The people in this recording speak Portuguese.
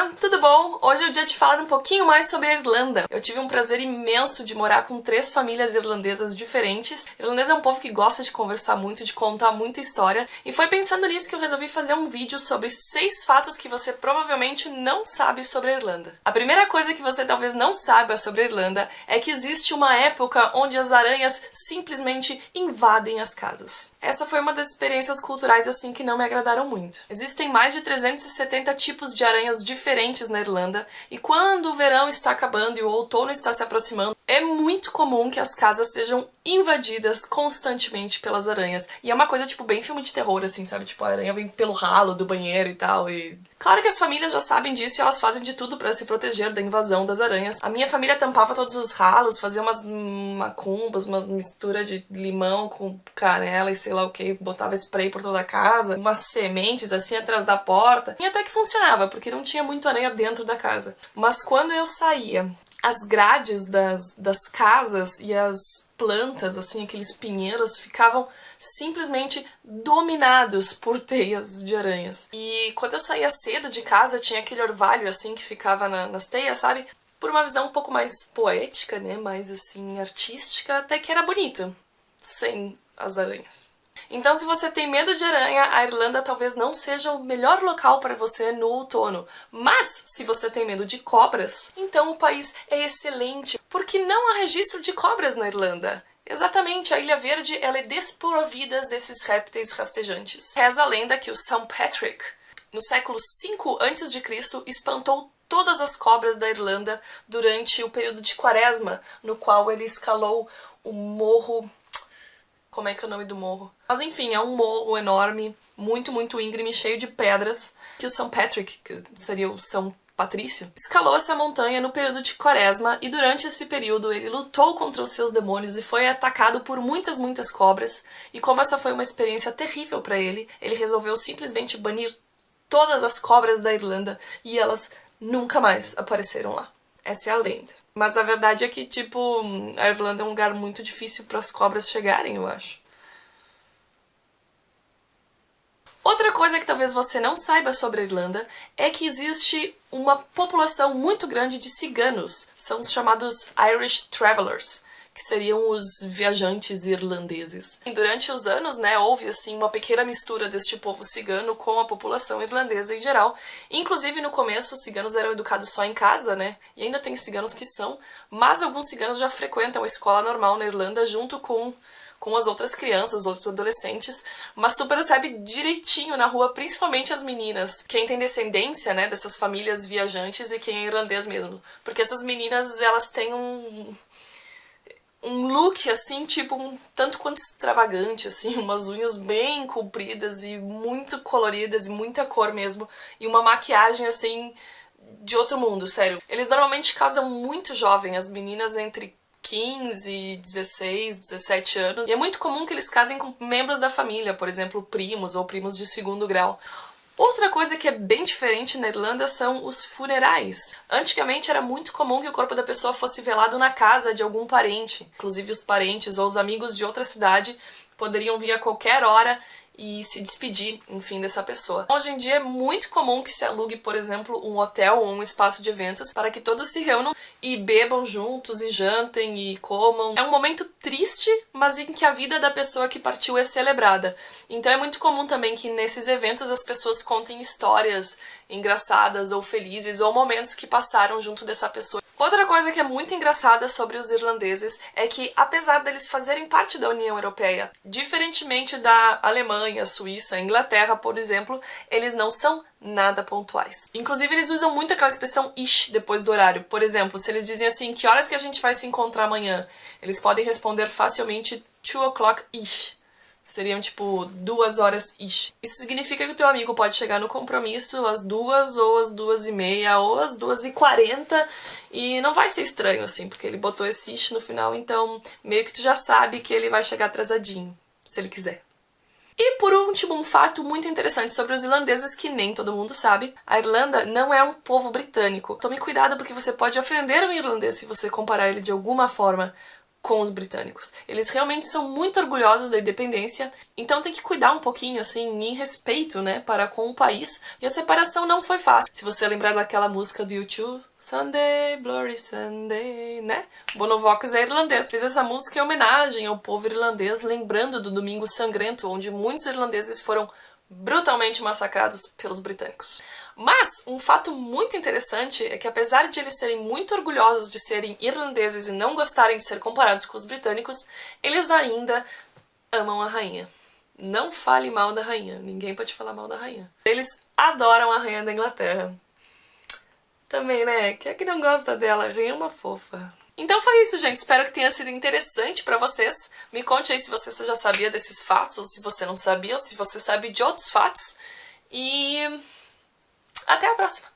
Olá, tudo bom? Hoje é o dia de falar um pouquinho mais sobre a Irlanda. Eu tive um prazer imenso de morar com 3 famílias irlandesas diferentes. Irlandês é um povo que gosta de conversar muito, de contar muita história, e foi pensando nisso que eu resolvi fazer um vídeo sobre 6 fatos que você provavelmente não sabe sobre a Irlanda. A primeira coisa que você talvez não saiba sobre a Irlanda é que existe uma época onde as aranhas simplesmente invadem as casas. Essa foi uma das experiências culturais assim que não me agradaram muito. Existem mais de 370 tipos de aranhas diferentes na Irlanda, e quando o verão está acabando e o outono está se aproximando, é muito comum que as casas sejam invadidas constantemente pelas aranhas. E é uma coisa tipo bem filme de terror assim, sabe? Tipo, a aranha vem pelo ralo do banheiro e tal, e... Claro que as famílias já sabem disso e elas fazem de tudo pra se proteger da invasão das aranhas. A minha família tampava todos os ralos, fazia umas macumbas, umas misturas de limão com canela e sei lá o que, botava spray por toda a casa, umas sementes assim atrás da porta. E até que funcionava, porque não tinha muito aranha dentro da casa. Mas quando eu saía, as grades das casas e as plantas, assim, aqueles pinheiros, ficavam simplesmente dominados por teias de aranhas. E quando eu saía cedo de casa, tinha aquele orvalho, assim, que ficava nas teias, sabe? Por uma visão um pouco mais poética, né? Mais, assim, artística, até que era bonito, sem as aranhas. Então, se você tem medo de aranha, a Irlanda talvez não seja o melhor local para você no outono. Mas, se você tem medo de cobras, então o país é excelente, porque não há registro de cobras na Irlanda. Exatamente, a Ilha Verde ela é desprovida desses répteis rastejantes. Reza a lenda que o St. Patrick, no século V a.C., espantou todas as cobras da Irlanda durante o período de Quaresma, no qual ele escalou o morro... Como é que é o nome do morro? Mas enfim, é um morro enorme, muito, muito íngreme, cheio de pedras, que o St. Patrick, que seria o São Patrício, escalou essa montanha no período de Quaresma, e durante esse período ele lutou contra os seus demônios e foi atacado por muitas, muitas cobras, e como essa foi uma experiência terrível para ele, ele resolveu simplesmente banir todas as cobras da Irlanda e elas nunca mais apareceram lá. Essa é a lenda. Mas a verdade é que, tipo, a Irlanda é um lugar muito difícil para as cobras chegarem, eu acho. Outra coisa que talvez você não saiba sobre a Irlanda é que existe uma população muito grande de ciganos. São os chamados Irish Travelers, que seriam os viajantes irlandeses. E durante os anos, né, houve assim uma pequena mistura deste povo cigano com a população irlandesa em geral. Inclusive no começo os ciganos eram educados só em casa, né, e ainda tem ciganos que são, mas alguns ciganos já frequentam a escola normal na Irlanda junto com as outras crianças, os outros adolescentes, mas tu percebe direitinho na rua, principalmente as meninas, quem tem descendência, né, dessas famílias viajantes e quem é irlandês mesmo. Porque essas meninas, elas têm um look, assim, tipo, um tanto quanto extravagante, assim, umas unhas bem compridas e muito coloridas e muita cor mesmo, e uma maquiagem, assim, de outro mundo, sério. Eles normalmente casam muito jovem, as meninas entre 15, 16, 17 anos, e é muito comum que eles casem com membros da família, por exemplo, primos ou primos de segundo grau. Outra coisa que é bem diferente na Irlanda são os funerais. Antigamente era muito comum que o corpo da pessoa fosse velado na casa de algum parente. Inclusive os parentes ou os amigos de outra cidade poderiam vir a qualquer hora e se despedir, enfim, dessa pessoa. Hoje em dia é muito comum que se alugue, por exemplo, um hotel ou um espaço de eventos para que todos se reúnam e bebam juntos e jantem e comam. É um momento triste, mas em que a vida da pessoa que partiu é celebrada. Então é muito comum também que nesses eventos as pessoas contem histórias engraçadas ou felizes ou momentos que passaram junto dessa pessoa. Outra coisa que é muito engraçada sobre os irlandeses é que, apesar deles fazerem parte da União Europeia, diferentemente da Alemanha, Suíça, Inglaterra, por exemplo, eles não são nada pontuais. Inclusive, eles usam muito aquela expressão ish depois do horário. Por exemplo, se eles dizem assim, que horas que a gente vai se encontrar amanhã? Eles podem responder facilmente 2 o'clock ish. Seriam, tipo, 2 horas ish. Isso significa que o teu amigo pode chegar no compromisso às 2 ou às 2h30 ou às 2h40 e não vai ser estranho, assim, porque ele botou esse ish no final, então meio que tu já sabe que ele vai chegar atrasadinho, se ele quiser. E por último, um fato muito interessante sobre os irlandeses que nem todo mundo sabe. A Irlanda não é um povo britânico. Tome cuidado porque você pode ofender um irlandês se você comparar ele de alguma forma com os britânicos. Eles realmente são muito orgulhosos da independência, então tem que cuidar um pouquinho, assim, em respeito, né, para com o país. E a separação não foi fácil. Se você lembrar daquela música do U2, Sunday, Bloody Sunday, né? Bono Vox é irlandês. Fez essa música em homenagem ao povo irlandês, lembrando do Domingo Sangrento, onde muitos irlandeses foram brutalmente massacrados pelos britânicos. Mas um fato muito interessante é que, apesar de eles serem muito orgulhosos de serem irlandeses e não gostarem de ser comparados com os britânicos, eles ainda amam a rainha. Não fale mal da rainha, ninguém pode falar mal da rainha. Eles adoram a rainha da Inglaterra. Também, né? Quem é que não gosta dela? A rainha é uma fofa. Então foi isso, gente. Espero que tenha sido interessante pra vocês. Me conte aí se você já sabia desses fatos, ou se você não sabia, ou se você sabe de outros fatos. E até a próxima!